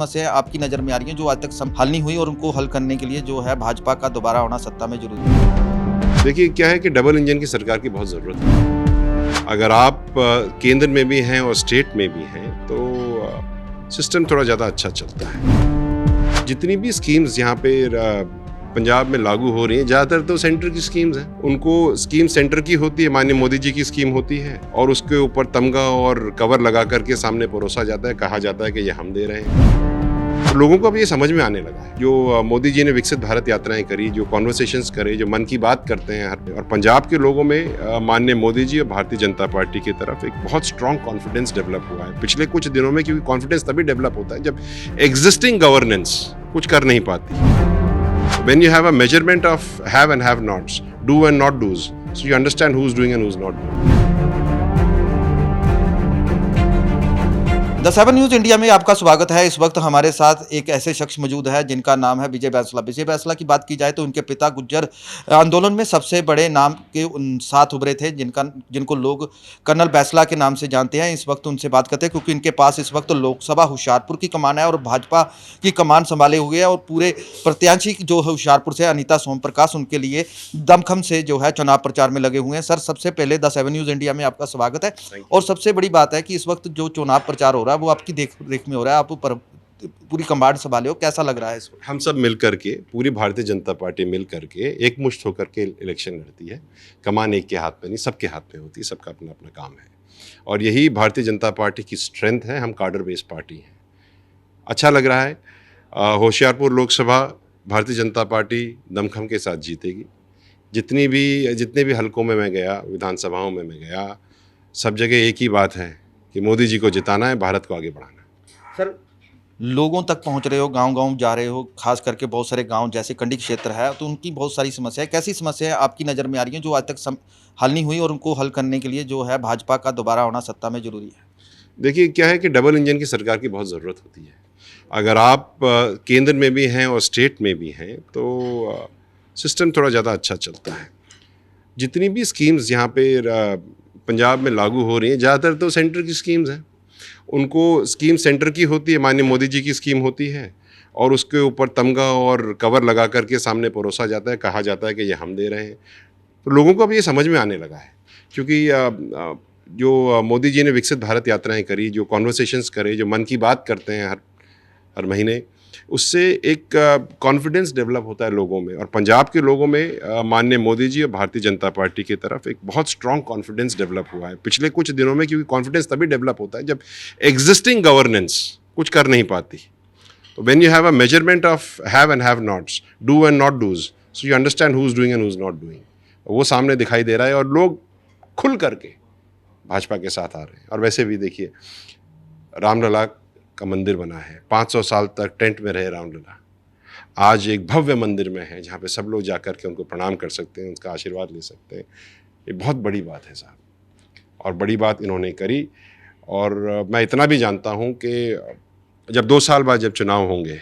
समस्याएं आपकी नज़र में आ रही हैं जो आज तक हल नहीं हुई और उनको हल करने के लिए जो है भाजपा का दोबारा आना सत्ता में जरूरी है। देखिए क्या है कि डबल इंजन की सरकार की बहुत ज़रूरत है। अगर आप केंद्र में भी हैं और स्टेट में भी हैं तो सिस्टम थोड़ा ज़्यादा अच्छा चलता है। जितनी भी स्कीम्स यहाँ पे पंजाब में लागू हो रही हैं ज़्यादातर तो सेंटर की स्कीम्स हैं। उनको स्कीम सेंटर की होती है, माननीय मोदी जी की स्कीम होती है और उसके ऊपर तमगा और कवर लगा करके सामने परोसा जाता है, कहा जाता है कि ये हम दे रहे हैं। तो लोगों को अब ये समझ में आने लगा है। जो मोदी जी ने विकसित भारत यात्राएं करी, जो कॉन्वर्सेशंस करे, जो मन की बात करते हैं और पंजाब के लोगों में माननीय मोदी जी और भारतीय जनता पार्टी की तरफ एक बहुत स्ट्रॉन्ग कॉन्फिडेंस डेवलप हुआ है पिछले कुछ दिनों में। क्योंकि कॉन्फिडेंस तभी डेवलप होता है जब एग्जिस्टिंग गवर्नेंस कुछ कर नहीं पाती। When you have a measurement of have and have nots, do and not do's, so you understand who's doing and who's not doing. The 7 news India में आपका स्वागत है। इस वक्त हमारे साथ एक ऐसे शख्स मौजूद है जिनका नाम है विजय बैंसला। विजय बैंसला की बात की जाए तो उनके पिता गुज्जर आंदोलन में सबसे बड़े नाम के साथ उभरे थे, जिनको लोग कर्नल बैंसला के नाम से जानते हैं। इस वक्त उनसे बात करते हैं क्योंकि इनके पास इस वक्त लोकसभा होशियारपुर की कमान है और भाजपा की कमान संभाले हुए है और पूरे प्रत्याशी जो होशियारपुर से अनीता सोम प्रकाश उनके लिए दमखम से जो है चुनाव प्रचार में लगे हुए हैं। सर, सबसे पहले द 7 न्यूज़ इंडिया में आपका स्वागत है। और सबसे बड़ी बात है कि इस वक्त जो चुनाव प्रचार हो रहा है वो आपकी देख रेख में हो रहा है, आप पूरी कमांड संभाले हो, कैसा लग रहा है इसको? हम सब मिल करके, पूरी भारतीय जनता पार्टी मिल करके एकमुश्त होकर के इलेक्शन लड़ती है। कमान एक के हाथ में नहीं, सबके हाथ में होती है, सबका अपना अपना काम है और यही भारतीय जनता पार्टी की स्ट्रेंथ है। हम कार्डर बेस्ड पार्टी हैं। अच्छा लग रहा है। होशियारपुर लोकसभा भारतीय जनता पार्टी दमखम के साथ जीतेगी। जितने भी हलकों में मैं गया, विधानसभाओं में मैं गया, सब जगह एक ही बात है कि मोदी जी को जिताना है, भारत को आगे बढ़ाना है। सर, लोगों तक पहुंच रहे हो, गांव-गांव जा रहे हो, खास करके बहुत सारे गांव जैसे कंडी क्षेत्र है तो उनकी बहुत सारी समस्याएं, कैसी समस्याएं आपकी नज़र में आ रही हैं जो आज तक हल नहीं हुई और उनको हल करने के लिए जो है भाजपा का दोबारा आना सत्ता में जरूरी है? देखिए क्या है कि डबल इंजन की सरकार की बहुत ज़रूरत होती है। अगर आप केंद्र में भी हैं और स्टेट में भी हैं तो सिस्टम थोड़ा ज़्यादा अच्छा चलता है। जितनी भी स्कीम्स यहाँ पे पंजाब में लागू हो रही हैं ज़्यादातर तो सेंटर की स्कीम्स हैं। उनको स्कीम सेंटर की होती है, माननीय मोदी जी की स्कीम होती है और उसके ऊपर तमगा और कवर लगा करके सामने परोसा जाता है, कहा जाता है कि ये हम दे रहे हैं। तो लोगों को अब ये समझ में आने लगा है। क्योंकि जो मोदी जी ने विकसित भारत यात्राएं करी, जो कॉन्वर्सेशंस करे, जो मन की बात करते हैं हर महीने, उससे एक कॉन्फिडेंस डेवलप होता है लोगों में और पंजाब के लोगों में माननीय मोदी जी और भारतीय जनता पार्टी की तरफ एक बहुत स्ट्रॉन्ग कॉन्फिडेंस डेवलप हुआ है पिछले कुछ दिनों में। क्योंकि कॉन्फिडेंस तभी डेवलप होता है जब एग्जिस्टिंग गवर्नेंस कुछ कर नहीं पाती। तो when you have a measurement of have and have nots, do and not dos, so you understand who is doing and who is not doing, वो सामने दिखाई दे रहा है और लोग खुल करके भाजपा के साथ आ रहे हैं। और वैसे भी देखिए, रामलला का मंदिर बना है, 500 साल तक टेंट में रहे रामलला, आज एक भव्य मंदिर में है जहाँ पे सब लोग जाकर के उनको प्रणाम कर सकते हैं, उनका आशीर्वाद ले सकते हैं। ये बहुत बड़ी बात है साहब, और बड़ी बात इन्होंने करी। और मैं इतना भी जानता हूँ कि जब 2 साल बाद जब चुनाव होंगे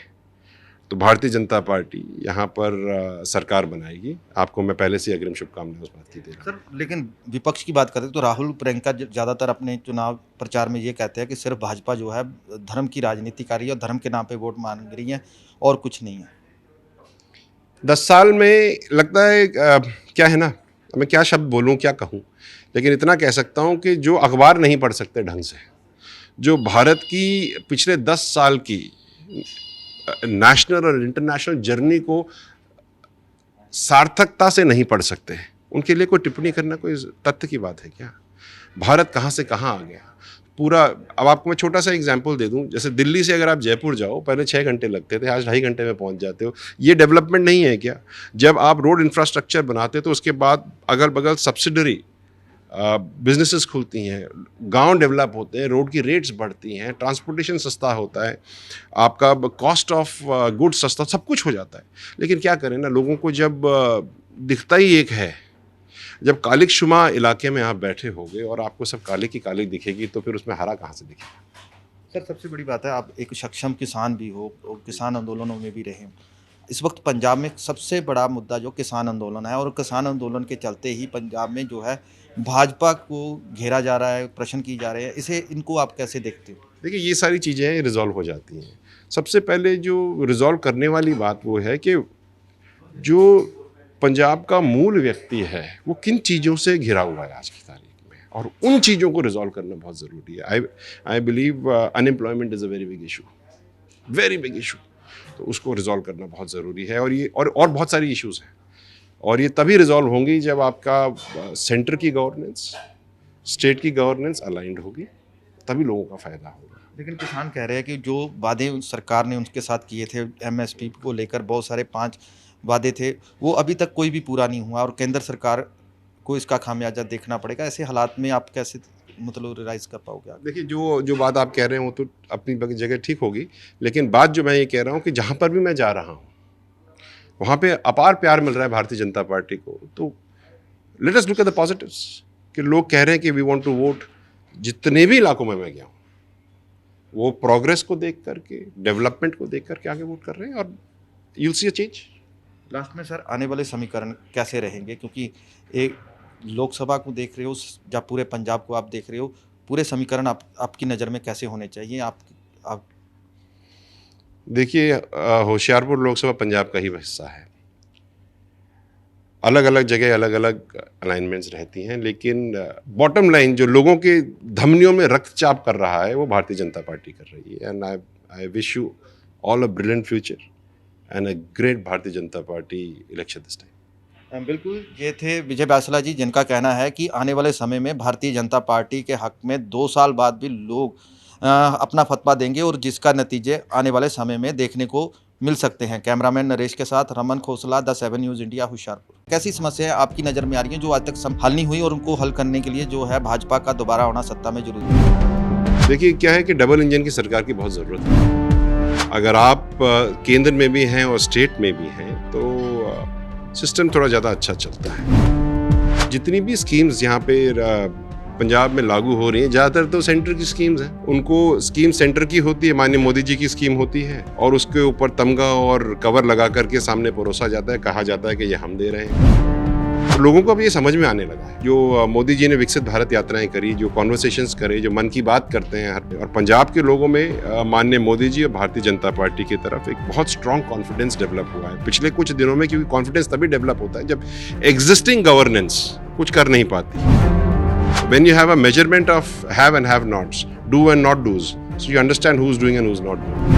तो भारतीय जनता पार्टी यहाँ पर सरकार बनाएगी। आपको मैं पहले से अग्रिम शुभकामनाएं उस बात की दे रहा हूँ। सर, लेकिन विपक्ष की बात करें तो राहुल प्रियंका ज़्यादातर अपने चुनाव प्रचार में ये कहते हैं कि सिर्फ भाजपा जो है धर्म की राजनीति कर रही है और धर्म के नाम पे वोट मांग रही है और कुछ नहीं है। 10 साल में लगता है क्या है ना, मैं क्या शब्द बोलूँ, क्या कहूँ, लेकिन इतना कह सकता हूँ कि जो अखबार नहीं पढ़ सकते ढंग से, जो भारत की पिछले 10 साल की नेशनल और इंटरनेशनल जर्नी को सार्थकता से नहीं पढ़ सकते, उनके लिए कोई टिप्पणी करना कोई तथ्य की बात है क्या? भारत कहाँ से कहाँ आ गया पूरा। अब आपको मैं छोटा सा एग्जांपल दे दूं, जैसे दिल्ली से अगर आप जयपुर जाओ, पहले 6 घंटे लगते थे, आज 2.5 घंटे में पहुंच जाते हो। ये डेवलपमेंट नहीं है क्या? जब आप रोड इंफ्रास्ट्रक्चर बनाते तो उसके बाद अगल बगल सब्सिडरी बिजनेसेस खुलती हैं, गांव डेवलप होते हैं, रोड की रेट्स बढ़ती हैं, ट्रांसपोर्टेशन सस्ता होता है, आपका कॉस्ट ऑफ गुड्स सस्ता, सब कुछ हो जाता है। लेकिन क्या करें ना, लोगों को जब दिखता ही एक है, जब कालिक शुमा इलाके में आप बैठे होगे और आपको सब काले की काली दिखेगी तो फिर उसमें हरा कहाँ से दिखेगा? सर, सबसे बड़ी बात है आप एक सक्षम किसान भी हो और किसान आंदोलनों में भी रहे। इस वक्त पंजाब में सबसे बड़ा मुद्दा जो किसान आंदोलन है और किसान आंदोलन के चलते ही पंजाब में जो है भाजपा को घेरा जा रहा है, प्रश्न किए जा रहे हैं, इनको आप कैसे देखते हो? देखिए ये सारी चीज़ें रिजॉल्व हो जाती हैं। सबसे पहले जो रिजॉल्व करने वाली बात वो है कि जो पंजाब का मूल व्यक्ति है वो किन चीज़ों से घिरा हुआ है आज की तारीख में, और उन चीज़ों को रिजॉल्व करना बहुत ज़रूरी है। I believe unemployment is a very big issue, very big issue. तो उसको रिजॉल्व करना बहुत ज़रूरी है, और ये और बहुत सारी इश्यूज़ हैं, और ये तभी रिजॉल्व होंगी जब आपका सेंटर की गवर्नेंस, स्टेट की गवर्नेंस अलाइंड होगी, तभी लोगों का फ़ायदा होगा। लेकिन किसान कह रहे हैं कि जो वादे सरकार ने उनके साथ किए थे एमएसपी को लेकर, बहुत सारे 5 वादे थे, वो अभी तक कोई भी पूरा नहीं हुआ और केंद्र सरकार को इसका खामियाजा देखना पड़ेगा। ऐसे हालात में आप कैसे मतलब रियलाइज कर पाओगे आगे? देखिए, जो बात आप कह रहे हैं वो तो अपनी जगह ठीक होगी, लेकिन बात जो मैं ये कह रहा हूँ कि जहाँ पर भी मैं जा रहा हूँ वहाँ पे अपार प्यार मिल रहा है भारतीय जनता पार्टी को। तो let us look at the positives, कि लोग कह रहे हैं कि वी वांट टू वोट। जितने भी इलाकों में मैं गया हूँ वो प्रोग्रेस को देख करके, डेवलपमेंट को देख करके आगे वोट कर रहे हैं, और you will see a change. Last में सर, आने वाले समीकरण कैसे रहेंगे? क्योंकि एक लोकसभा को देख रहे हो, जब पूरे पंजाब को आप देख रहे हो, पूरे समीकरण आपकी नज़र में कैसे होने चाहिए? आप देखिए, होशियारपुर लोकसभा पंजाब का ही हिस्सा है। अलग अलग जगह अलग अलग अलाइनमेंट्स रहती हैं, लेकिन बॉटम लाइन जो लोगों के धमनियों में रक्तचाप कर रहा है वो भारतीय जनता पार्टी कर रही है। And I wish you all a brilliant future and a great Bharatiya Janata party election this time. बिल्कुल, ये थे विजय बैंसला जी, जिनका कहना है कि आने वाले समय में भारतीय जनता पार्टी के हक में 2 साल बाद भी लोग अपना फतवा देंगे, और जिसका नतीजे आने वाले समय में देखने को मिल सकते हैं। कैमरामैन नरेश के साथ Raman Khosla, the 7 news India, Hoshiarpur. कैसी समस्याएं आपकी नज़र में आ रही हैं जो आज तक हल नहीं हुई, और उनको हल करने के लिए जो है भाजपा का दोबारा आना सत्ता में जरूरी है? देखिए, क्या है कि डबल इंजन की सरकार की बहुत ज़रूरत है। अगर आप केंद्र में भी हैं और स्टेट में भी हैं तो सिस्टम थोड़ा ज़्यादा अच्छा चलता है। जितनी भी स्कीम्स यहाँ पे पंजाब में लागू हो रही हैं, ज़्यादातर तो सेंटर की स्कीम्स हैं। उनको स्कीम सेंटर की होती है, माननीय मोदी जी की स्कीम होती है, और उसके ऊपर तमगा और कवर लगा करके सामने परोसा जाता है, कहा जाता है कि ये हम दे रहे हैं। तो लोगों को अब ये समझ में आने लगा है। जो मोदी जी ने विकसित भारत यात्राएं करी, जो कॉन्वर्सेशंस करे, जो मन की बात करते हैं, और पंजाब के लोगों में माननीय मोदी जी और भारतीय जनता पार्टी की तरफ एक बहुत स्ट्रॉन्ग कॉन्फिडेंस डेवलप हुआ है पिछले कुछ दिनों में, क्योंकि कॉन्फिडेंस तभी डेवलप होता है जब एग्जिस्टिंग गवर्नेंस कुछ कर नहीं पाती। When you have a measurement of have and have nots, do and not do's, so you understand who's doing and who's not doing.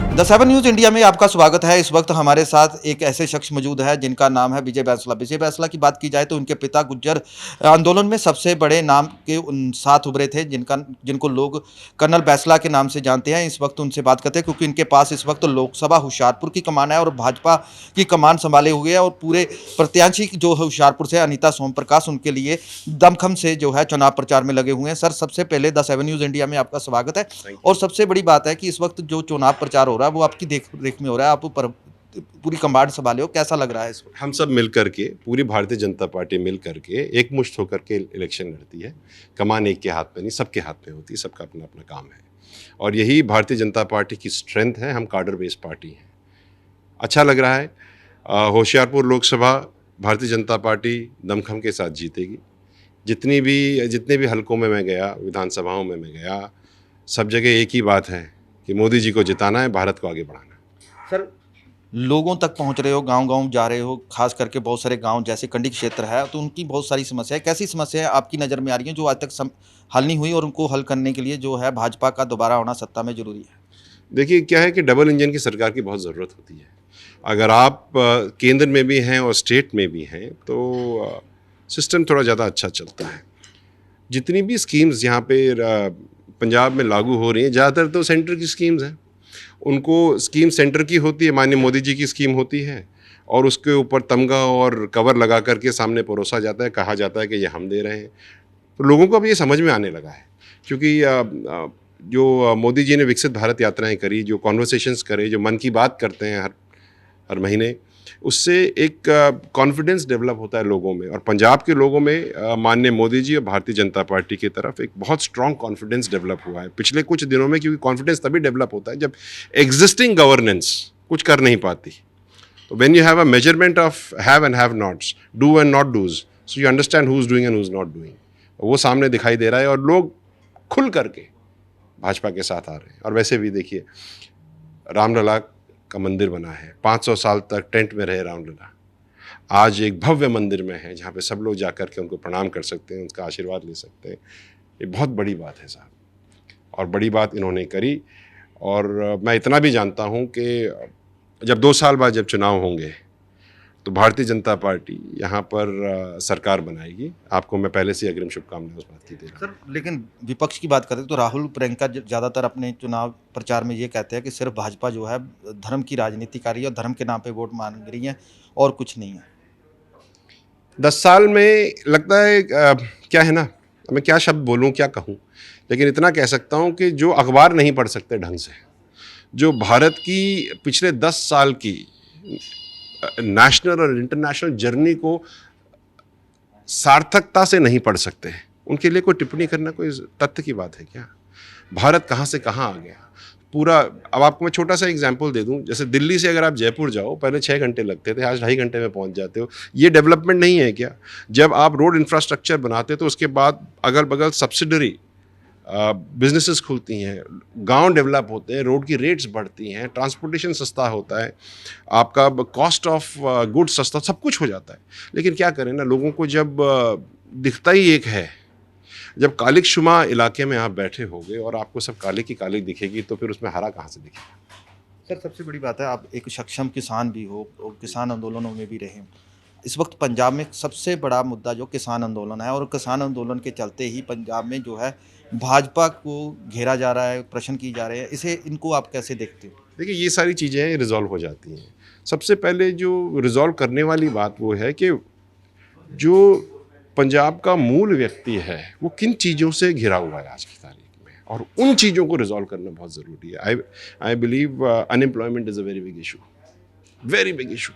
The 7 news India में आपका स्वागत है। इस वक्त हमारे साथ एक ऐसे शख्स मौजूद है जिनका नाम है विजय बैंसला। विजय बैंसला की बात की जाए तो उनके पिता गुज्जर आंदोलन में सबसे बड़े नाम के साथ उभरे थे, जिनको लोग कर्नल बैंसला के नाम से जानते हैं। इस वक्त उनसे बात करते हैं, क्योंकि इनके पास इस वक्त लोकसभा होशियारपुर की कमान है और भाजपा की कमान संभाले हुए है, और पूरे प्रत्याशी जो होशियारपुर से अनीता सोम प्रकाश, उनके लिए दमखम से जो है चुनाव प्रचार में लगे हुए हैं। सर, सबसे पहले द 7 न्यूज़ इंडिया में आपका स्वागत है। और सबसे बड़ी बात है कि इस वक्त जो चुनाव प्रचार हो रहा है वो आपकी देख रेख में हो रहा है, आप पूरी कमांड संभाले हो, कैसा लग रहा है इस वक्त? हम सब मिल करके, पूरी भारतीय जनता पार्टी मिल करके एकमुश्त होकर के इलेक्शन लड़ती है। कमान एक के हाथ में नहीं, सबके हाथ में होती है, सबका अपना अपना काम है, और यही भारतीय जनता पार्टी की स्ट्रेंथ है। हम कार्डर बेस्ड पार्टी हैं। अच्छा लग रहा है। होशियारपुर लोकसभा भारतीय जनता पार्टी दमखम के साथ जीतेगी। जितने भी हलकों में मैं गया, विधानसभाओं में मैं गया, सब जगह एक ही बात है कि मोदी जी को जिताना है, भारत को आगे बढ़ाना है। सर, लोगों तक पहुंच रहे हो, गांव-गांव जा रहे हो, खास करके बहुत सारे गांव जैसे कंडी क्षेत्र है, तो उनकी बहुत सारी समस्याएं, कैसी समस्याएं आपकी नज़र में आ रही हैं जो आज तक हल नहीं हुई, और उनको हल करने के लिए जो है भाजपा का दोबारा आना सत्ता में जरूरी है? देखिए, क्या है कि डबल इंजन की सरकार की बहुत ज़रूरत होती है। अगर आप केंद्र में भी हैं और स्टेट में भी हैं तो सिस्टम थोड़ा ज़्यादा अच्छा चलता है। जितनी भी स्कीम्स यहाँ पे पंजाब में लागू हो रही हैं, ज़्यादातर तो सेंटर की स्कीम्स हैं। उनको स्कीम सेंटर की होती है, माननीय मोदी जी की स्कीम होती है, और उसके ऊपर तमगा और कवर लगा करके सामने परोसा जाता है, कहा जाता है कि ये हम दे रहे हैं। तो लोगों को अब ये समझ में आने लगा है, क्योंकि जो मोदी जी ने विकसित भारत यात्राएं करी, जो कॉन्वर्सेशंस करे, जो मन की बात करते हैं हर महीने, उससे एक कॉन्फिडेंस डेवलप होता है लोगों में, और पंजाब के लोगों में माननीय मोदी जी और भारतीय जनता पार्टी की तरफ एक बहुत स्ट्रॉन्ग कॉन्फिडेंस डेवलप हुआ है पिछले कुछ दिनों में, क्योंकि कॉन्फिडेंस तभी डेवलप होता है जब एग्जिस्टिंग गवर्नेंस कुछ कर नहीं पाती। तो when you have a measurement of have and have nots, do and not dos, so you understand who is doing and who is not doing, वो सामने दिखाई दे रहा है, और लोग खुल करके भाजपा के साथ आ रहे हैं। और वैसे भी देखिए, रामलला का मंदिर बना है, 500 साल तक टेंट में रहे रामलला, आज एक भव्य मंदिर में है जहाँ पे सब लोग जा कर के उनको प्रणाम कर सकते हैं, उनका आशीर्वाद ले सकते हैं। ये बहुत बड़ी बात है साहब, और बड़ी बात इन्होंने करी। और मैं इतना भी जानता हूँ कि जब 2 साल बाद जब चुनाव होंगे तो भारतीय जनता पार्टी यहाँ पर सरकार बनाएगी। आपको मैं पहले से अग्रिम शुभकामनाएं उस बात की दे रहा हूँ। सर, लेकिन विपक्ष की बात करें तो राहुल प्रियंका ज़्यादातर अपने चुनाव प्रचार में ये कहते हैं कि सिर्फ भाजपा जो है धर्म की राजनीति कर रही है और धर्म के नाम पे वोट मांग रही है और कुछ नहीं है। 10 साल में लगता है क्या है ना, मैं क्या शब्द बोलूँ, क्या कहूँ, लेकिन इतना कह सकता हूँ कि जो अखबार नहीं पढ़ सकते ढंग से, जो भारत की पिछले 10 साल की नेशनल और इंटरनेशनल जर्नी को सार्थकता से नहीं पढ़ सकते, उनके लिए कोई टिप्पणी करना कोई तथ्य की बात है क्या? भारत कहाँ से कहाँ आ गया पूरा। अब आपको मैं छोटा सा एग्जांपल दे दूं, जैसे दिल्ली से अगर आप जयपुर जाओ, पहले 6 घंटे लगते थे, आज 2.5 घंटे में पहुंच जाते हो। ये डेवलपमेंट नहीं है क्या? जब आप रोड इंफ्रास्ट्रक्चर बनाते तो उसके बाद अगल बगल सब्सिडरी बिजनेसेस खुलती हैं, गांव डेवलप होते हैं, रोड की रेट्स बढ़ती हैं, ट्रांसपोर्टेशन सस्ता होता है, आपका कॉस्ट ऑफ गुड्स सस्ता, सब कुछ हो जाता है। लेकिन क्या करें ना, लोगों को जब दिखता ही एक है, जब कालिक शुमा इलाके में आप बैठे होगे और आपको सब काले की कालिक दिखेगी, तो फिर उसमें हरा कहाँ से दिखेगा? सर, सबसे बड़ी बात है आप एक सक्षम किसान भी हो और किसान आंदोलनों में भी रहे हो। इस वक्त पंजाब में सबसे बड़ा मुद्दा जो किसान आंदोलन है, और किसान आंदोलन के चलते ही पंजाब में जो है भाजपा को घेरा जा रहा है, प्रश्न की जा रहे हैं। इनको आप कैसे देखते हो? देखिए, ये सारी चीज़ें रिजॉल्व हो जाती हैं। सबसे पहले जो रिजॉल्व करने वाली बात वो है कि जो पंजाब का मूल व्यक्ति है वो किन चीज़ों से घिरा हुआ है आज की तारीख में, और उन चीज़ों को रिजॉल्व करना बहुत ज़रूरी है। I believe unemployment is a very big issue, very big issue.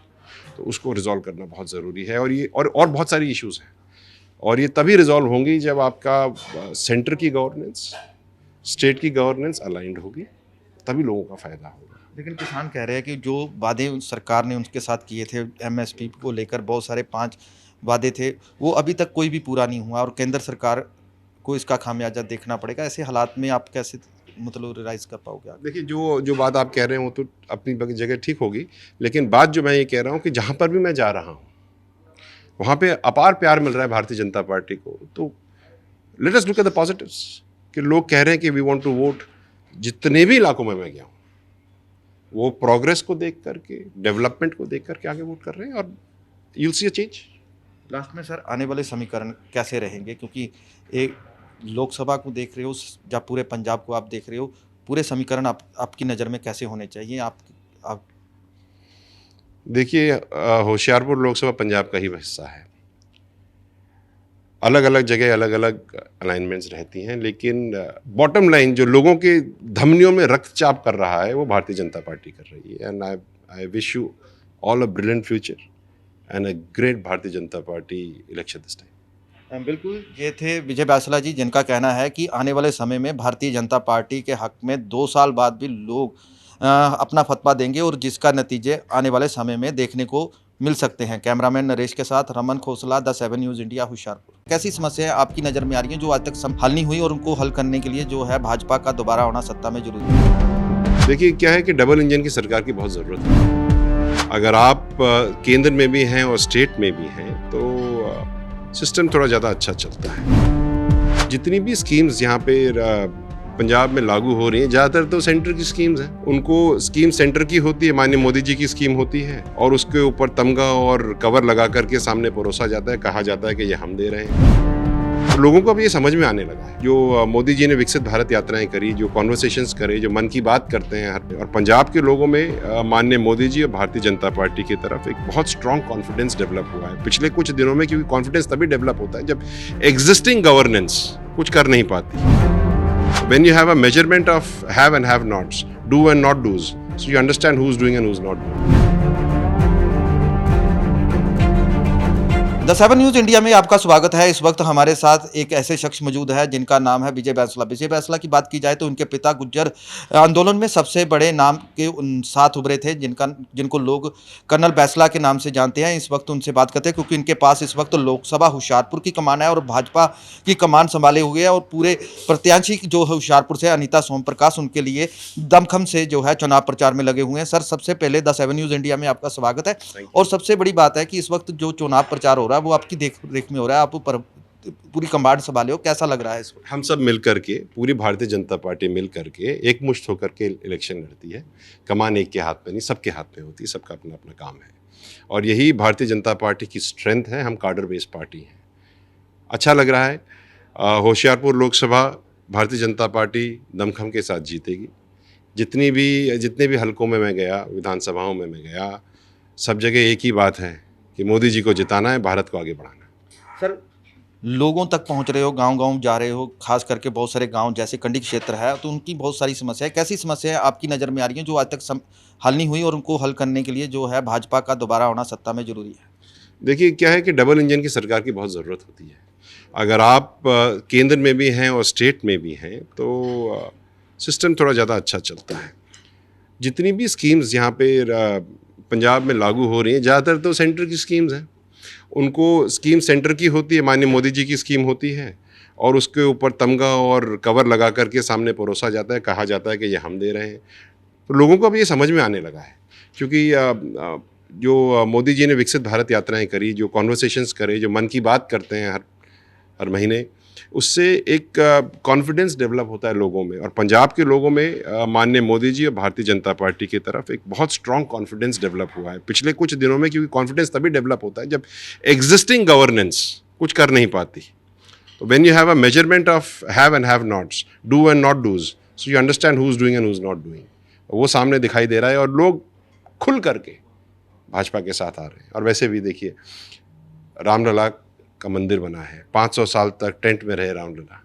तो उसको रिजॉल्व करना बहुत ज़रूरी है। और ये और बहुत सारी इश्यूज़ हैं, और ये तभी रिजॉल्व होंगी जब आपका सेंटर की गवर्नेंस, स्टेट की गवर्नेंस अलाइंड होगी, तभी लोगों का फ़ायदा होगा। लेकिन किसान कह रहे हैं कि जो वादे सरकार ने उनके साथ किए थे, एमएसपी को लेकर बहुत सारे 5 वादे थे, वो अभी तक कोई भी पूरा नहीं हुआ और केंद्र सरकार को इसका खामियाजा देखना पड़ेगा। ऐसे हालात में आप कैसे मतलब रियलाइज़ कर पाओगे आगे? देखिए, जो बात आप कह रहे हैं वो तो अपनी जगह ठीक होगी, लेकिन बात जो मैं ये कह रहा हूँ कि जहाँ पर भी मैं जा रहा हूँ वहाँ पे अपार प्यार मिल रहा है भारतीय जनता पार्टी को। तो let us look at the positives, कि लोग कह रहे हैं कि वी वांट टू वोट। जितने भी इलाकों में मैं गया हूँ वो प्रोग्रेस को देख करके, डेवलपमेंट को देख करके आगे वोट कर रहे हैं, और you will see a change. Last में सर, आने वाले समीकरण कैसे रहेंगे? क्योंकि एक लोकसभा को देख रहे हो या पूरे पंजाब को आप देख रहे हो, पूरे समीकरण आपकी नज़र में कैसे होने चाहिए? आप देखिए, होशियारपुर लोकसभा पंजाब का ही हिस्सा है। अलग अलग जगह अलग अलग अलाइनमेंट्स रहती हैं, लेकिन बॉटम लाइन जो लोगों के धमनियों में रक्तचाप कर रहा है वो भारतीय जनता पार्टी कर रही है। And I wish you all a brilliant future and a great Bharatiya Janata party election this time. बिल्कुल, ये थे विजय बैंसला जी, जिनका कहना है कि आने वाले समय में भारतीय जनता पार्टी के हक में 2 साल बाद भी लोग अपना फतवा देंगे, और जिसका नतीजे आने वाले समय में देखने को मिल सकते हैं। कैमरामैन नरेश के साथ Raman Khosla, the 7 news India, Hoshiarpur. कैसी समस्याएं आपकी नज़र में आ रही हैं जो आज तक हल नहीं हुई, और उनको हल करने के लिए जो है भाजपा का दोबारा होना सत्ता में जरूरी है? देखिए, क्या है कि डबल इंजन की सरकार की बहुत ज़रूरत है। अगर आप केंद्र में भी हैं और स्टेट में भी हैं तो सिस्टम थोड़ा ज़्यादा अच्छा चलता है। जितनी भी स्कीम्स यहाँ पे पंजाब में लागू हो रही हैं, ज़्यादातर तो सेंटर की स्कीम्स हैं। उनको स्कीम सेंटर की होती है, माननीय मोदी जी की स्कीम होती है, और उसके ऊपर तमगा और कवर लगा करके सामने परोसा जाता है, कहा जाता है कि ये हम दे रहे हैं। तो लोगों को अब ये समझ में आने लगा है। जो मोदी जी ने विकसित भारत यात्राएं करी, जो कॉन्वर्सेशंस करे, जो मन की बात करते हैं और पंजाब के लोगों में माननीय मोदी जी और भारतीय जनता पार्टी की तरफ एक बहुत स्ट्रॉन्ग कॉन्फिडेंस डेवलप हुआ है पिछले कुछ दिनों में। क्योंकि कॉन्फिडेंस तभी डेवलप होता है जब एग्जिस्टिंग गवर्नेंस कुछ कर नहीं पाती। When you have a measurement of have and have nots, do and not do's, so you understand who's doing and who's not doing. The seven news India में आपका स्वागत है। इस वक्त हमारे साथ एक ऐसे शख्स मौजूद है जिनका नाम है विजय बैंसला। विजय बैंसला की बात की जाए तो उनके पिता गुज्जर आंदोलन में सबसे बड़े नाम के उन साथ उभरे थे जिनको लोग कर्नल बैंसला के नाम से जानते हैं। इस वक्त उनसे बात करते हैं क्योंकि इनके पास इस वक्त लोकसभा होशियारपुर की कमान है और भाजपा की कमान संभाले हुए हैं और पूरे प्रत्याशी जो है होशियारपुर से अनीता सोम प्रकाश उनके लिए दमखम से जो है चुनाव प्रचार में लगे हुए हैं। सर, सबसे पहले द सेवन न्यूज़ इंडिया में आपका स्वागत है। और सबसे बड़ी बात है कि इस वक्त जो चुनाव प्रचार हो रहा है वो आपकी देख रेख में हो रहा है। आप पूरी कमांड संभाले हो, कैसा लग रहा है इस वक्त? हम सब मिल करके, पूरी भारतीय जनता पार्टी मिल करके एकमुश्त होकर के इलेक्शन लड़ती है। कमान एक के हाथ में नहीं, सबके हाथ में होती है, सबका अपना अपना काम है और यही भारतीय जनता पार्टी की स्ट्रेंथ है। हम कार्डर बेस्ड पार्टी हैं। अच्छा लग रहा है। होशियारपुर लोकसभा भारतीय जनता पार्टी दमखम के साथ जीतेगी। जितने भी हलकों में मैं गया, विधानसभाओं में मैं गया, सब जगह एक ही बात है कि मोदी जी को जिताना है, भारत को आगे बढ़ाना है। सर, लोगों तक पहुंच रहे हो, गांव-गांव जा रहे हो, खास करके बहुत सारे गांव जैसे कंडी क्षेत्र है तो उनकी बहुत सारी समस्याएं, कैसी समस्याएं आपकी नज़र में आ रही हैं जो आज तक हल नहीं हुई और उनको हल करने के लिए जो है भाजपा का दोबारा होना सत्ता में जरूरी है? देखिए, क्या है कि डबल इंजन की सरकार की बहुत ज़रूरत होती है। अगर आप केंद्र में भी हैं और स्टेट में भी हैं तो सिस्टम थोड़ा ज़्यादा अच्छा चलता है। जितनी भी स्कीम्स यहाँ पे पंजाब में लागू हो रही हैं, ज़्यादातर तो सेंटर की स्कीम्स हैं। उनको स्कीम सेंटर की होती है, माननीय मोदी जी की स्कीम होती है और उसके ऊपर तमगा और कवर लगा करके सामने परोसा जाता है, कहा जाता है कि ये हम दे रहे हैं। तो लोगों को अब ये समझ में आने लगा है क्योंकि जो मोदी जी ने विकसित भारत यात्राएं करी, जो कॉन्वर्सेशंस करे, जो मन की बात करते हैं हर महीने, उससे एक कॉन्फिडेंस डेवलप होता है लोगों में। और पंजाब के लोगों में माननीय मोदी जी और भारतीय जनता पार्टी की तरफ एक बहुत स्ट्रॉन्ग कॉन्फिडेंस डेवलप हुआ है पिछले कुछ दिनों में, क्योंकि कॉन्फिडेंस तभी डेवलप होता है जब एग्जिस्टिंग गवर्नेंस कुछ कर नहीं पाती। तो when you have a measurement of have and have nots, do and not dos, so you understand who is doing and who is not doing, वो सामने दिखाई दे रहा है और लोग खुल करके भाजपा के साथ आ रहे हैं। और वैसे भी देखिए, रामलला का मंदिर बना है, 500 साल तक टेंट में रहे रामलला,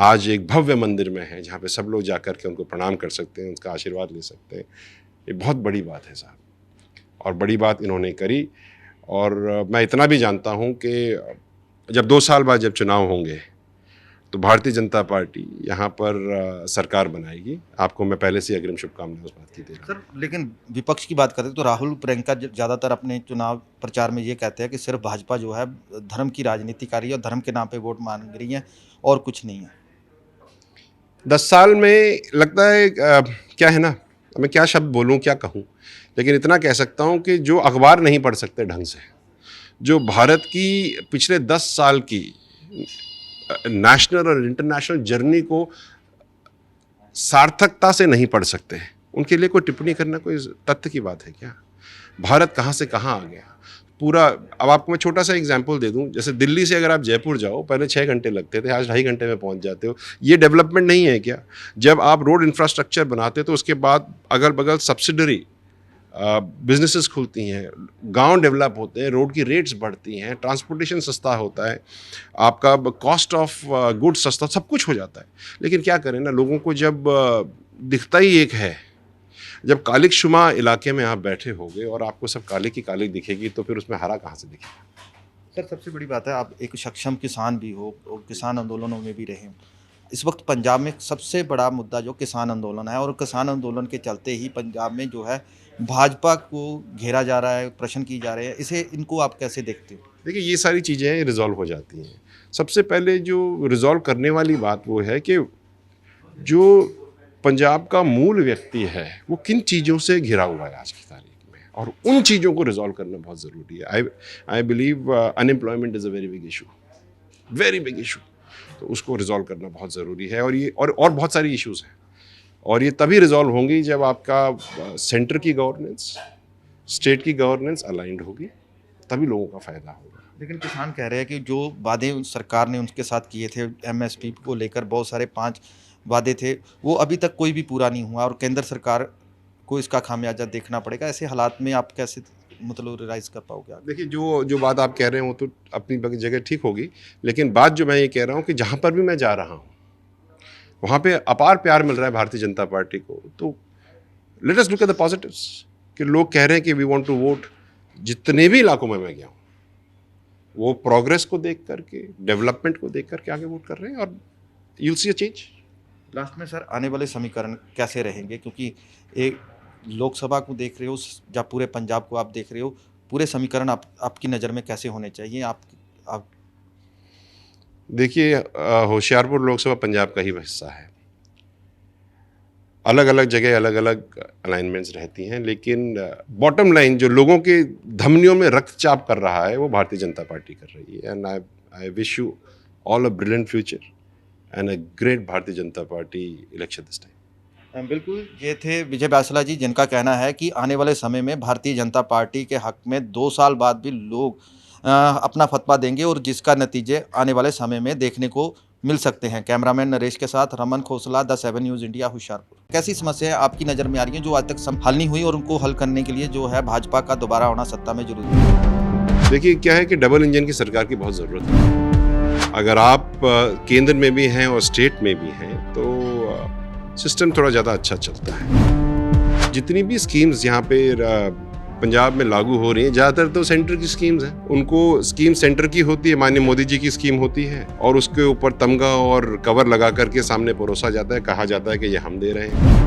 आज एक भव्य मंदिर में है जहाँ पे सब लोग जाकर के उनको प्रणाम कर सकते हैं, उनका आशीर्वाद ले सकते हैं। ये बहुत बड़ी बात है साहब, और बड़ी बात इन्होंने करी। और मैं इतना भी जानता हूँ कि जब 2 साल बाद जब चुनाव होंगे तो भारतीय जनता पार्टी यहाँ पर सरकार बनाएगी। आपको मैं पहले से अग्रिम शुभकामनाएं उस बात की दे रहा हूँ। सर, लेकिन विपक्ष की बात करें तो राहुल प्रियंका ज़्यादातर अपने चुनाव प्रचार में ये कहते हैं कि सिर्फ भाजपा जो है धर्म की राजनीति कर रही है और धर्म के नाम पे वोट मांग रही है और कुछ नहीं है। 10 साल में लगता है क्या है ना, मैं क्या शब्द बोलूँ, क्या कहूँ, लेकिन इतना कह सकता हूँ कि जो अखबार नहीं पढ़ सकते ढंग से, जो भारत की पिछले 10 साल की नेशनल और इंटरनेशनल जर्नी को सार्थकता से नहीं पढ़ सकते, उनके लिए कोई टिप्पणी करना कोई तथ्य की बात है क्या? भारत कहाँ से कहाँ आ गया पूरा। अब आपको मैं छोटा सा एग्जांपल दे दूं, जैसे दिल्ली से अगर आप जयपुर जाओ, पहले 6 घंटे लगते थे, आज 2.5 घंटे में पहुंच जाते हो। ये डेवलपमेंट नहीं है क्या? जब आप रोड इंफ्रास्ट्रक्चर बनाते तो उसके बाद अगल बगल सब्सिडरी बिजनेसेस खुलती हैं, गांव डेवलप होते हैं, रोड की रेट्स बढ़ती हैं, ट्रांसपोर्टेशन सस्ता होता है, आपका कॉस्ट ऑफ गुड्स सस्ता, सब कुछ हो जाता है। लेकिन क्या करें ना, लोगों को जब दिखता ही एक है, जब कालिक शुमा इलाके में आप बैठे होगे और आपको सब काले की काली दिखेगी तो फिर उसमें हरा कहाँ से दिखेगा? सर, सबसे बड़ी बात है आप एक सक्षम किसान भी हो और किसान आंदोलनों में भी रहे हो। इस वक्त पंजाब में सबसे बड़ा मुद्दा जो किसान आंदोलन है और किसान आंदोलन के चलते ही पंजाब में जो है भाजपा को घेरा जा रहा है, प्रश्न किए जा रहे हैं, इनको आप कैसे देखते हो? देखिए, ये सारी चीज़ें रिजॉल्व हो जाती हैं। सबसे पहले जो रिजॉल्व करने वाली बात वो है कि जो पंजाब का मूल व्यक्ति है वो किन चीज़ों से घिरा हुआ है आज की तारीख में, और उन चीज़ों को रिजॉल्व करना बहुत ज़रूरी है। I believe unemployment is a very big issue, very big issue. तो उसको रिजॉल्व करना बहुत ज़रूरी है। और ये और बहुत सारी इश्यूज़ हैं, और ये तभी रिजॉल्व होंगी जब आपका सेंटर की गवर्नेंस, स्टेट की गवर्नेंस अलाइंड होगी, तभी लोगों का फ़ायदा होगा। लेकिन किसान कह रहे हैं कि जो वादे सरकार ने उनके साथ किए थे एमएसपी को लेकर, बहुत सारे 5 वादे थे, वो अभी तक कोई भी पूरा नहीं हुआ और केंद्र सरकार को इसका खामियाजा देखना पड़ेगा। ऐसे हालात में आप कैसे रियलाइज़ कर पाओगे आगे? देखिए, जो बात आप कह रहे हैं वो तो अपनी जगह ठीक होगी, लेकिन बात जो मैं ये कह रहा हूँ कि जहाँ पर भी मैं जा रहा हूँ वहाँ पे अपार प्यार मिल रहा है भारतीय जनता पार्टी को। तो let us look at the positives, कि लोग कह रहे हैं कि वी वांट टू वोट। जितने भी इलाकों में मैं गया हूँ वो प्रोग्रेस को देख करके, डेवलपमेंट को देख करके आगे वोट कर रहे हैं और you'll see a change. Last में सर आने वाले समीकरण कैसे रहेंगे, क्योंकि एक लोकसभा को देख रहे हो या पूरे पंजाब को आप देख रहे हो, पूरे समीकरण आपकी नज़र में कैसे होने चाहिए? आप देखिए, होशियारपुर लोकसभा पंजाब का ही हिस्सा है। अलग अलग जगह अलग अलग अलाइनमेंट्स रहती हैं, लेकिन बॉटम लाइन जो लोगों के धमनियों में रक्तचाप कर रहा है वो भारतीय जनता पार्टी कर रही है। And I wish you all a brilliant future and a great Bharatiya Janata party election this time. बिल्कुल, ये थे विजय बैंसला जी, जिनका कहना है कि आने वाले समय में भारतीय जनता पार्टी के हक में 2 साल बाद भी लोग अपना फतवा देंगे और जिसका नतीजे आने वाले समय में देखने को मिल सकते हैं। कैमरामैन नरेश के साथ Raman Khosla, the 7 news India, Hoshiarpur. कैसी समस्याएं आपकी नज़र में आ रही हैं जो आज तक हल नहीं हुई और उनको हल करने के लिए जो है भाजपा का दोबारा आना सत्ता में जरूरी है? देखिए, क्या है कि डबल इंजन की सरकार की बहुत ज़रूरत है। अगर आप केंद्र में भी हैं और स्टेट में भी हैं तो सिस्टम थोड़ा ज़्यादा अच्छा चलता है। जितनी भी स्कीम्स यहाँ पे पंजाब में लागू हो रही हैं, ज़्यादातर तो सेंटर की स्कीम्स हैं। उनको स्कीम सेंटर की होती है, माननीय मोदी जी की स्कीम होती है, और उसके ऊपर तमगा और कवर लगा करके सामने परोसा जाता है, कहा जाता है कि ये हम दे रहे हैं।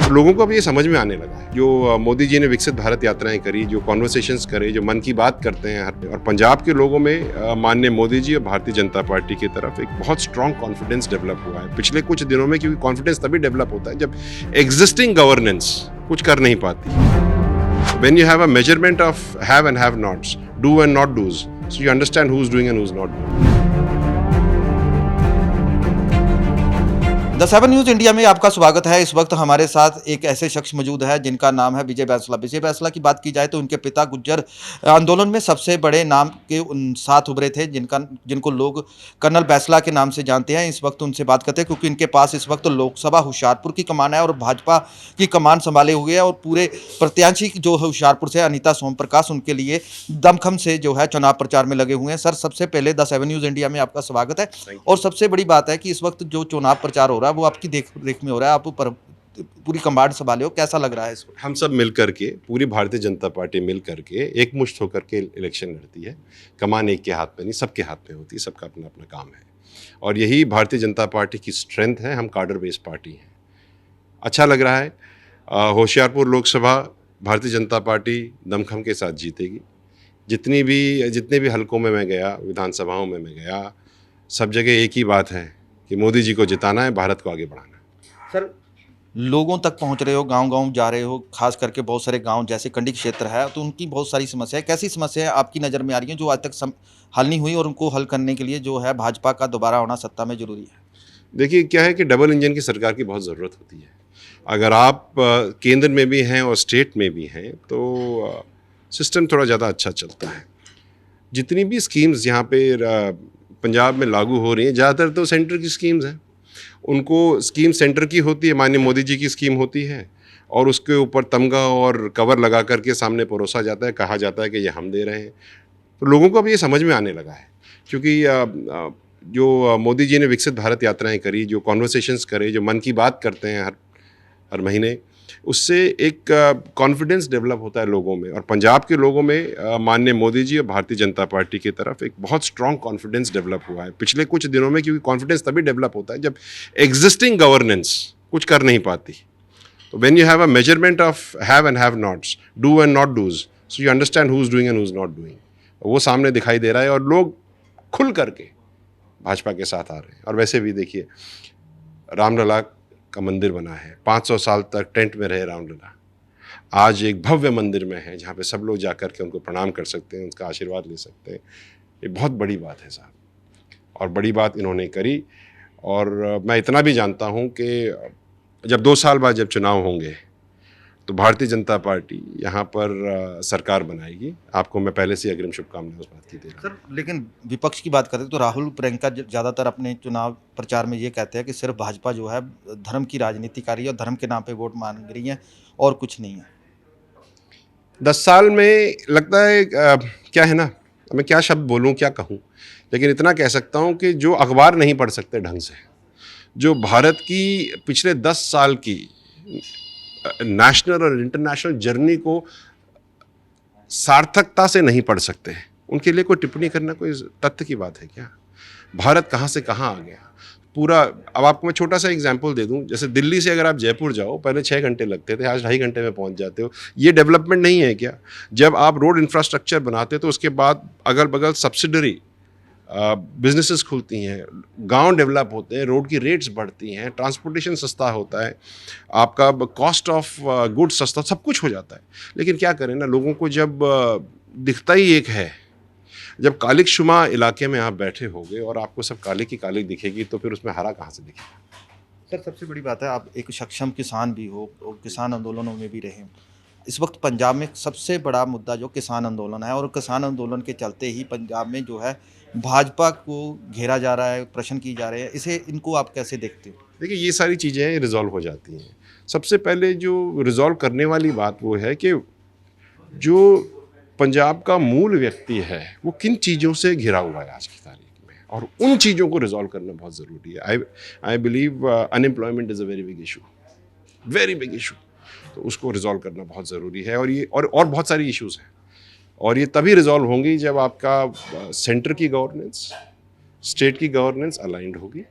तो लोगों को अब ये समझ में आने लगा है। जो मोदी जी ने विकसित भारत यात्राएं करी, जो कॉन्वर्सेशंस करे, जो मन की बात करते हैं, और पंजाब के लोगों में माननीय मोदी जी और भारतीय जनता पार्टी की तरफ एक बहुत स्ट्रॉन्ग कॉन्फिडेंस डेवलप हुआ है पिछले कुछ दिनों में। क्योंकि कॉन्फिडेंस तभी डेवलप होता है जब एग्जिस्टिंग गवर्नेंस कुछ कर नहीं पाती। When you have a measurement of have and have nots, do and not do's, so you understand who's doing and who's not doing. The 7 news India में आपका स्वागत है। इस वक्त हमारे साथ एक ऐसे शख्स मौजूद है जिनका नाम है विजय बैंसला। विजय बैंसला की बात की जाए तो उनके पिता गुज्जर आंदोलन में सबसे बड़े नाम के साथ उभरे थे, जिनको लोग कर्नल बैंसला के नाम से जानते हैं। इस वक्त उनसे बात करते हैं क्योंकि इनके पास इस वक्त लोकसभा होशियारपुर की कमान है और भाजपा की कमान संभाले हुए है, और पूरे प्रत्याशी जो होशियारपुर से अनीता सोम प्रकाश, उनके लिए दमखम से जो है चुनाव प्रचार में लगे हुए हैं। सर, सबसे पहले द 7 न्यूज़ इंडिया में आपका स्वागत है। और सबसे बड़ी बात है कि इस वक्त जो चुनाव प्रचार हो रहा है वो आपकी देख रेख में हो रहा है, आप पूरी कमांड संभाले हो, कैसा लग रहा है इसको? हम सब मिल करके, पूरी भारतीय जनता पार्टी मिल करके एकमुश्त होकर के इलेक्शन लड़ती है। कमान एक के हाथ में नहीं, सबके हाथ में होती है, सबका अपना अपना काम है, और यही भारतीय जनता पार्टी की स्ट्रेंथ है। हम कार्डर बेस्ड पार्टी हैं। अच्छा लग रहा है। होशियारपुर लोकसभा भारतीय जनता पार्टी दमखम के साथ जीतेगी। जितने भी हलकों में मैं गया, विधानसभाओं में मैं गया, सब जगह एक ही बात है कि मोदी जी को जिताना है, भारत को आगे बढ़ाना है। सर, लोगों तक पहुंच रहे हो, गांव-गांव जा रहे हो, खास करके बहुत सारे गांव जैसे कंडी क्षेत्र है, तो उनकी बहुत सारी समस्याएं, कैसी समस्याएं आपकी नज़र में आ रही हैं जो आज तक हल नहीं हुई और उनको हल करने के लिए जो है भाजपा का दोबारा आना सत्ता में जरूरी है? देखिए, क्या है कि डबल इंजन की सरकार की बहुत ज़रूरत होती है। अगर आप केंद्र में भी हैं और स्टेट में भी हैं तो सिस्टम थोड़ा ज़्यादा अच्छा चलता है। जितनी भी स्कीम्स यहाँ पे पंजाब में लागू हो रही हैं, ज़्यादातर तो सेंटर की स्कीम्स हैं। उनको स्कीम सेंटर की होती है, माननीय मोदी जी की स्कीम होती है, और उसके ऊपर तमगा और कवर लगा करके सामने परोसा जाता है, कहा जाता है कि ये हम दे रहे हैं। तो लोगों को अब ये समझ में आने लगा है। क्योंकि जो मोदी जी ने विकसित भारत यात्राएं करी, जो कॉन्वर्सेशंस करे, जो मन की बात करते हैं हर महीने, उससे एक कॉन्फिडेंस डेवलप होता है लोगों में, और पंजाब के लोगों में माननीय मोदी जी और भारतीय जनता पार्टी की तरफ एक बहुत स्ट्रॉन्ग कॉन्फिडेंस डेवलप हुआ है पिछले कुछ दिनों में। क्योंकि कॉन्फिडेंस तभी डेवलप होता है जब एग्जिस्टिंग गवर्नेंस कुछ कर नहीं पाती। तो when you have a measurement of have and have nots, do and not dos, so you understand who is doing and who is not doing, वो सामने दिखाई दे रहा है, और लोग खुल करके भाजपा के साथ आ रहे हैं। और वैसे भी देखिए, रामलला का मंदिर बना है, 500 साल तक टेंट में रहे रामलला, आज एक भव्य मंदिर में है जहाँ पे सब लोग जाकर के उनको प्रणाम कर सकते हैं, उनका आशीर्वाद ले सकते हैं। ये बहुत बड़ी बात है साहब, और बड़ी बात इन्होंने करी। और मैं इतना भी जानता हूँ कि जब 2 साल बाद जब चुनाव होंगे तो भारतीय जनता पार्टी यहाँ पर सरकार बनाएगी। आपको मैं पहले से अग्रिम शुभकामनाएं उस बात की दे रहा हूँ। सर, लेकिन विपक्ष की बात करें तो राहुल प्रियंका ज़्यादातर अपने चुनाव प्रचार में ये कहते हैं कि सिर्फ भाजपा जो है धर्म की राजनीति कर रही है और धर्म के नाम पे वोट मांग रही है और कुछ नहीं है। 10 साल में लगता है क्या है ना, मैं क्या शब्द बोलूँ, क्या कहूँ, लेकिन इतना कह सकता हूँ कि जो अखबार नहीं पढ़ सकते ढंग से, जो भारत की पिछले 10 साल की नेशनल और इंटरनेशनल जर्नी को सार्थकता से नहीं पढ़ सकते, उनके लिए कोई टिप्पणी करना कोई तथ्य की बात है क्या? भारत कहाँ से कहाँ आ गया पूरा। अब आपको मैं छोटा सा एग्जांपल दे दूं, जैसे दिल्ली से अगर आप जयपुर जाओ, पहले 6 घंटे लगते थे, आज 2.5 घंटे में पहुंच जाते हो। ये डेवलपमेंट नहीं है क्या? जब आप रोड इंफ्रास्ट्रक्चर बनाते तो उसके बाद अगल बगल सब्सिडरी बिजनेसेस खुलती हैं, गांव डेवलप होते हैं, रोड की रेट्स बढ़ती हैं, ट्रांसपोर्टेशन सस्ता होता है, आपका कॉस्ट ऑफ गुड्स सस्ता, सब कुछ हो जाता है। लेकिन क्या करें ना, लोगों को जब दिखता ही एक है, जब कालिक शुमा इलाके में आप बैठे होगे और आपको सब काले की काली दिखेगी, तो फिर उसमें हरा कहाँ से दिखेगा? सर सबसे बड़ी बात है, आप एक सक्षम किसान भी हो और किसान आंदोलनों में भी रहे हो। इस वक्त पंजाब में सबसे बड़ा मुद्दा जो किसान आंदोलन है, और किसान आंदोलन के चलते ही पंजाब में जो है भाजपा को घेरा जा रहा है, प्रश्न किए जा रहे हैं। इनको आप कैसे देखते हो? देखिए, ये सारी चीज़ें रिजॉल्व हो जाती हैं। सबसे पहले जो रिजॉल्व करने वाली बात वो है कि जो पंजाब का मूल व्यक्ति है वो किन चीज़ों से घिरा हुआ है आज की तारीख में, और उन चीज़ों को रिजॉल्व करना बहुत ज़रूरी है। I believe unemployment is a very big issue, very big issue. तो उसको रिजॉल्व करना बहुत ज़रूरी है, और ये और बहुत सारी इश्यूज़ हैं, और ये तभी रिजॉल्व होंगी जब आपका सेंटर की गवर्नेंस, स्टेट की गवर्नेंस अलाइंड होगी,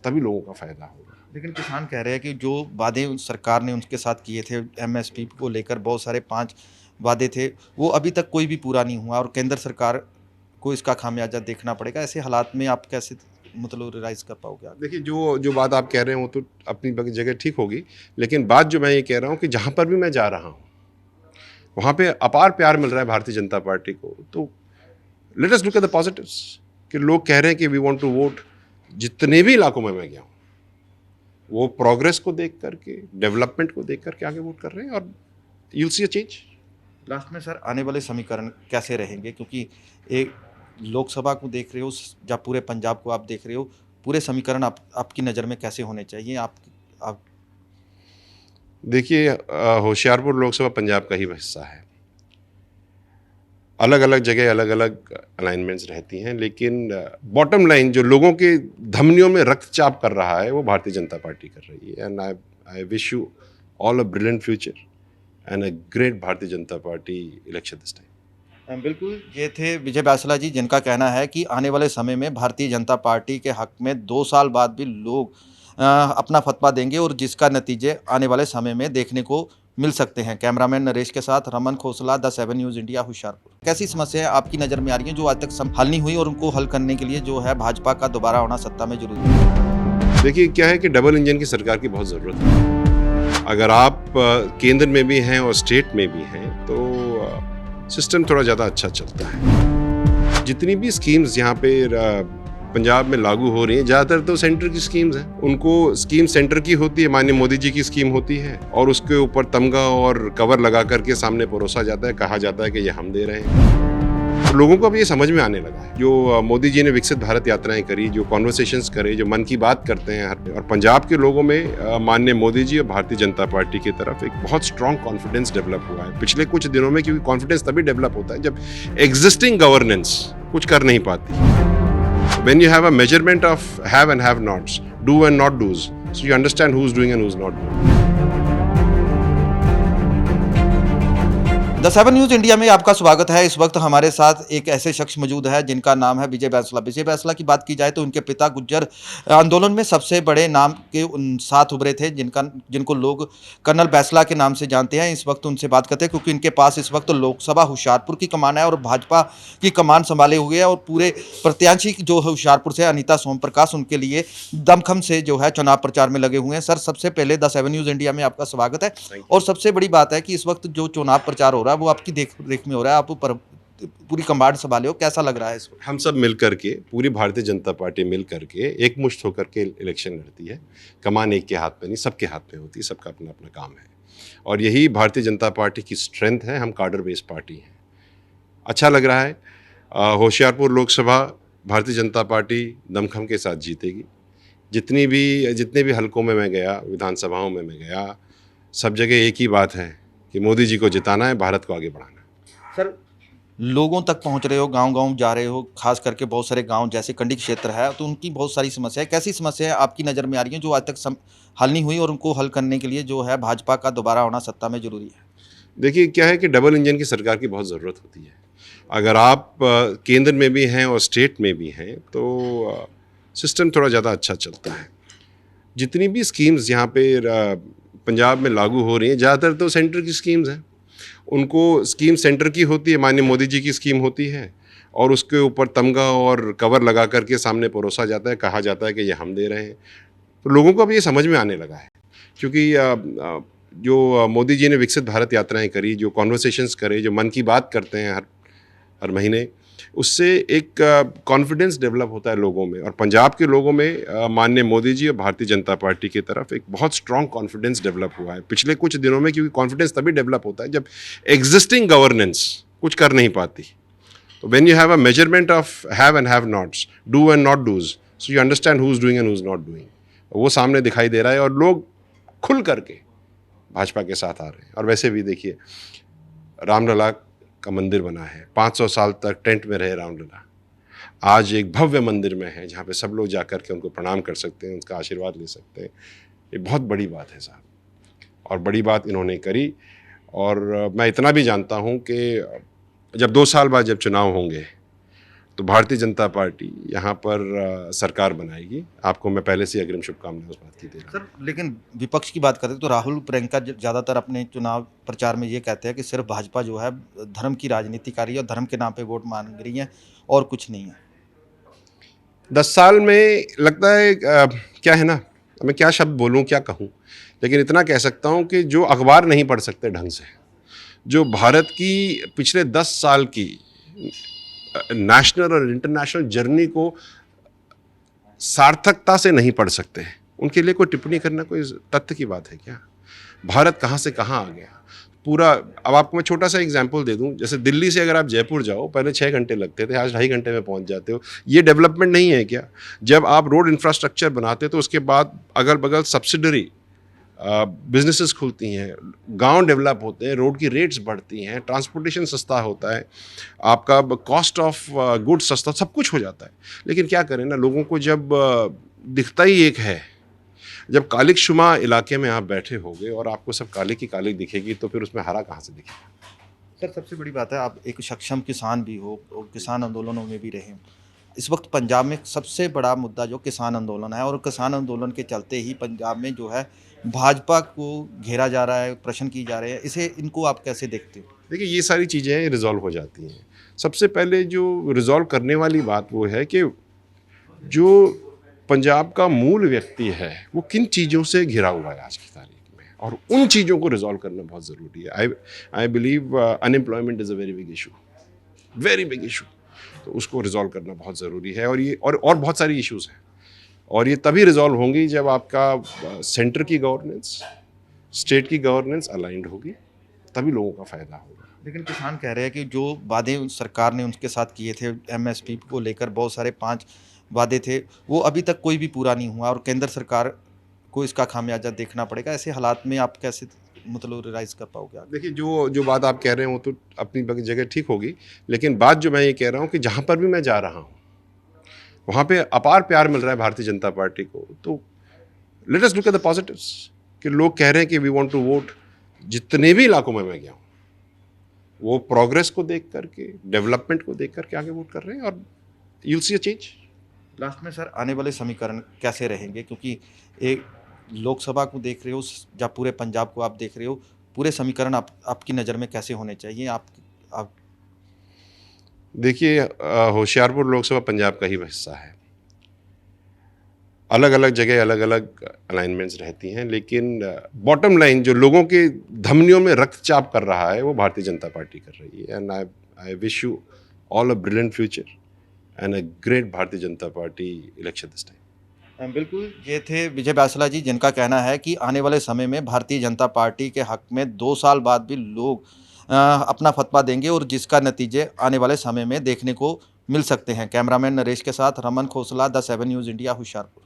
तभी लोगों का फ़ायदा होगा। लेकिन किसान कह रहे हैं कि जो वादे सरकार ने उनके साथ किए थे, एमएसपी को लेकर बहुत सारे 5 वादे थे, वो अभी तक कोई भी पूरा नहीं हुआ, और केंद्र सरकार को इसका खामियाजा देखना पड़ेगा। ऐसे हालात में आप कैसे मतलब रियलाइज कर पाओगे आप? देखिए, जो बात आप कह रहे हैं वो तो अपनी जगह ठीक होगी, लेकिन बात जो मैं ये कह रहा हूँ कि जहाँ पर भी मैं जा रहा हूँ वहाँ पे अपार प्यार मिल रहा है भारतीय जनता पार्टी को। तो let us look at the positives, कि लोग कह रहे हैं कि वी वांट टू वोट। जितने भी इलाकों में मैं गया हूँ, वो प्रोग्रेस को देख करके, डेवलपमेंट को देख करके आगे वोट कर रहे हैं, और you will see a change. Last में सर, आने वाले समीकरण कैसे रहेंगे? क्योंकि एक लोकसभा को देख रहे हो, जब पूरे पंजाब को आप देख रहे हो, पूरे समीकरण आपकी नज़र में कैसे होने चाहिए? आप देखिए, होशियारपुर लोकसभा पंजाब का ही हिस्सा है। अलग अलग जगह अलग अलग अलाइनमेंट्स रहती हैं, लेकिन बॉटम लाइन जो लोगों के धमनियों में रक्तचाप कर रहा है वो भारतीय जनता पार्टी कर रही है। And I wish you all a brilliant future and a great Bharatiya Janata party election this time. बिल्कुल, ये थे विजय बैंसला जी, जिनका कहना है कि आने वाले समय में भारतीय जनता पार्टी के हक में 2 साल बाद भी लोग अपना फतवा देंगे, और जिसका नतीजे आने वाले समय में देखने को मिल सकते हैं। कैमरामैन नरेश के साथ Raman Khosla, the 7 news India, Hoshiarpur. कैसी समस्याएं आपकी नज़र में आ रही हैं जो आज तक हल नहीं हुई, और उनको हल करने के लिए जो है भाजपा का दोबारा आना सत्ता में जरूरी है? देखिए, क्या है कि डबल इंजन की सरकार की बहुत ज़रूरत है। अगर आप केंद्र में भी हैं और स्टेट में भी हैं, तो सिस्टम थोड़ा ज़्यादा अच्छा चलता है। जितनी भी स्कीम्स यहाँ पे पंजाब में लागू हो रही हैं, ज़्यादातर तो सेंटर की स्कीम्स हैं। उनको स्कीम सेंटर की होती है, माननीय मोदी जी की स्कीम होती है, और उसके ऊपर तमगा और कवर लगा करके सामने परोसा जाता है, कहा जाता है कि ये हम दे रहे हैं। तो लोगों को अब ये समझ में आने लगा है। जो मोदी जी ने विकसित भारत यात्राएं करी, जो कॉन्वर्सेशंस करे, जो मन की बात करते हैं और पंजाब के लोगों में माननीय मोदी जी और भारतीय जनता पार्टी की तरफ एक बहुत स्ट्रॉन्ग कॉन्फिडेंस डेवलप हुआ है पिछले कुछ दिनों में, क्योंकि कॉन्फिडेंस तभी डेवलप होता है जब एग्जिस्टिंग गवर्नेंस कुछ कर नहीं पाती। When you have a measurement of have and have nots, do and not do's, so you understand who's doing and who's not doing. The 7 news India में आपका स्वागत है। इस वक्त हमारे साथ एक ऐसे शख्स मौजूद है जिनका नाम है विजय बैंसला। विजय बैंसला की बात की जाए तो उनके पिता गुज्जर आंदोलन में सबसे बड़े नाम के साथ उभरे थे, जिनको लोग कर्नल बैंसला के नाम से जानते हैं। इस वक्त उनसे बात करते हैं, क्योंकि इनके पास इस वक्त लोकसभा होशियारपुर की कमान है और भाजपा की कमान संभाले हुए है, और पूरे प्रत्याशी जो है होशियारपुर से अनीता सोम प्रकाश, उनके लिए दमखम से जो है चुनाव प्रचार में लगे हुए हैं। सर, सबसे पहले द 7 न्यूज़ इंडिया में आपका स्वागत है। और सबसे बड़ी बात है कि इस वक्त जो चुनाव प्रचार हो रहा है वो आपकी देख में हो रहा है, आप पूरी कमांड संभाले हो, कैसा लग रहा है इसको? हम सब मिल करके, पूरी भारतीय जनता पार्टी मिल करके एकमुश्त होकर के इलेक्शन लड़ती है। कमान एक के हाथ में नहीं, सबके हाथ में होती है, सबका अपना अपना काम है, और यही भारतीय जनता पार्टी की स्ट्रेंथ है। हम कार्डर बेस्ड पार्टी हैं। अच्छा लग रहा है। होशियारपुर लोकसभा भारतीय जनता पार्टी दमखम के साथ जीतेगी। जितने भी हलकों में मैं गया, विधानसभाओं में मैं गया, सब जगह एक ही बात है कि मोदी जी को जिताना है, भारत को आगे बढ़ाना है। सर, लोगों तक पहुंच रहे हो, गांव-गांव जा रहे हो, खास करके बहुत सारे गांव जैसे कंडी क्षेत्र है, तो उनकी बहुत सारी समस्याएं, कैसी समस्याएं आपकी नज़र में आ रही हैं जो आज तक हल नहीं हुई, और उनको हल करने के लिए जो है भाजपा का दोबारा आना सत्ता में जरूरी है? देखिए, क्या है कि डबल इंजन की सरकार की बहुत ज़रूरत होती है। अगर आप केंद्र में भी हैं और स्टेट में भी हैं तो सिस्टम थोड़ा ज़्यादा अच्छा चलता है। जितनी भी स्कीम्स यहाँ पे पंजाब में लागू हो रही हैं, ज़्यादातर तो सेंटर की स्कीम्स हैं। उनको स्कीम सेंटर की होती है, माननीय मोदी जी की स्कीम होती है, और उसके ऊपर तमगा और कवर लगा करके सामने परोसा जाता है, कहा जाता है कि ये हम दे रहे हैं। तो लोगों को अब ये समझ में आने लगा है, क्योंकि जो मोदी जी ने विकसित भारत यात्राएं करी, जो कॉन्वर्सेशंस करे, जो मन की बात करते हैं हर महीने, उससे एक कॉन्फिडेंस डेवलप होता है लोगों में। और पंजाब के लोगों में माननीय मोदी जी और भारतीय जनता पार्टी की तरफ एक बहुत स्ट्रॉन्ग कॉन्फिडेंस डेवलप हुआ है पिछले कुछ दिनों में, क्योंकि कॉन्फिडेंस तभी डेवलप होता है जब एग्जिस्टिंग गवर्नेंस कुछ कर नहीं पाती। तो when you have a measurement of have and have nots, do and not dos, so you understand who is doing and who is not doing, वो सामने दिखाई दे रहा है और लोग खुल करके भाजपा के साथ आ रहे हैं। और वैसे भी देखिए, रामलला का मंदिर बना है, 500 साल तक टेंट में रहे रामलला, आज एक भव्य मंदिर में है जहाँ पे सब लोग जाकर के उनको प्रणाम कर सकते हैं, उनका आशीर्वाद ले सकते हैं। ये बहुत बड़ी बात है साहब, और बड़ी बात इन्होंने करी। और मैं इतना भी जानता हूँ कि जब 2 साल बाद जब चुनाव होंगे तो भारतीय जनता पार्टी यहाँ पर सरकार बनाएगी। आपको मैं पहले से अग्रिम शुभकामनाएं उस बात की दे रहा हूँ। सर, लेकिन विपक्ष की बात करें तो राहुल प्रियंका ज़्यादातर अपने चुनाव प्रचार में ये कहते हैं कि सिर्फ भाजपा जो है धर्म की राजनीति कर रही है और धर्म के नाम पे वोट मांग रही है और कुछ नहीं है। 10 साल में लगता है क्या है ना, मैं क्या शब्द बोलूँ, क्या कहूँ, लेकिन इतना कह सकता हूँ कि जो अखबार नहीं पढ़ सकते ढंग से, जो भारत की पिछले 10 साल की नेशनल और इंटरनेशनल जर्नी को सार्थकता से नहीं पढ़ सकते, उनके लिए कोई टिप्पणी करना कोई तथ्य की बात है क्या? भारत कहाँ से कहाँ आ गया पूरा। अब आपको मैं छोटा सा एग्जांपल दे दूं, जैसे दिल्ली से अगर आप जयपुर जाओ, पहले 6 घंटे लगते थे, आज 2.5 घंटे में पहुंच जाते हो। ये डेवलपमेंट नहीं है क्या? जब आप रोड इंफ्रास्ट्रक्चर बनाते तो उसके बाद अगल बगल सब्सिडरी बिजनेसेस खुलती हैं, गांव डेवलप होते हैं, रोड की रेट्स बढ़ती हैं, ट्रांसपोर्टेशन सस्ता होता है, आपका कॉस्ट ऑफ गुड्स सस्ता, सब कुछ हो जाता है। लेकिन क्या करें ना, लोगों को जब दिखता ही एक है, जब कालिक शुमा इलाके में आप बैठे होगे और आपको सब काले की काली दिखेगी, तो फिर उसमें हरा कहाँ से दिखेगा? सर, सबसे बड़ी बात है आप एक सक्षम किसान भी हो और किसान आंदोलनों में भी रहे हो। इस वक्त पंजाब में सबसे बड़ा मुद्दा जो किसान आंदोलन है, और किसान आंदोलन के चलते ही पंजाब में जो है भाजपा को घेरा जा रहा है, प्रश्न किए जा रहे हैं। इनको आप कैसे देखते हो? देखिए, ये सारी चीज़ें रिजॉल्व हो जाती हैं। सबसे पहले जो रिजॉल्व करने वाली बात वो है कि जो पंजाब का मूल व्यक्ति है वो किन चीज़ों से घिरा हुआ है आज की तारीख में, और उन चीज़ों को रिजॉल्व करना बहुत ज़रूरी है। I believe unemployment is a very big issue, very big issue. तो उसको रिजॉल्व करना बहुत ज़रूरी है। और ये और बहुत सारी इश्यूज़ हैं, और ये तभी रिजॉल्व होंगी जब आपका सेंटर की गवर्नेंस, स्टेट की गवर्नेंस अलाइंड होगी, तभी लोगों का फ़ायदा होगा। लेकिन किसान कह रहे हैं कि जो वादे सरकार ने उनके साथ किए थे, एमएसपी को लेकर बहुत सारे 5 वादे थे, वो अभी तक कोई भी पूरा नहीं हुआ और केंद्र सरकार को इसका खामियाजा देखना पड़ेगा। ऐसे हालात में आप कैसे मतलब रियलाइज कर पाओगे आप? देखिए, जो बात आप कह रहे हैं वो तो अपनी जगह ठीक होगी, लेकिन बात जो मैं ये कह रहा हूँ कि जहाँ पर भी मैं जा रहा हूँ वहाँ पे अपार प्यार मिल रहा है भारतीय जनता पार्टी को। तो let us look at the positives, कि लोग कह रहे हैं कि वी वांट टू वोट। जितने भी इलाकों में मैं गया हूँ, वो प्रोग्रेस को देख करके, डेवलपमेंट को देख करके आगे वोट कर रहे हैं, और you will see a change. Last में सर, आने वाले समीकरण कैसे रहेंगे? क्योंकि एक लोकसभा को देख रहे हो, जब पूरे पंजाब को आप देख रहे हो, पूरे समीकरण आपकी नज़र में कैसे होने चाहिए? आप देखिए, होशियारपुर लोकसभा पंजाब का ही हिस्सा है। अलग अलग जगह अलग अलग अलाइनमेंट्स रहती हैं, लेकिन बॉटम लाइन जो लोगों के धमनियों में रक्तचाप कर रहा है वो भारतीय जनता पार्टी कर रही है। And I wish you all a brilliant future and a great Bharatiya Janata party election this time. बिल्कुल, ये थे विजय बैंसला जी, जिनका कहना है कि आने वाले समय में भारतीय जनता पार्टी के हक में 2 साल बाद भी लोग अपना फतवा देंगे, और जिसका नतीजे आने वाले समय में देखने को मिल सकते हैं। कैमरामैन नरेश के साथ Raman Khosla, the 7 news India, Hoshiarpur.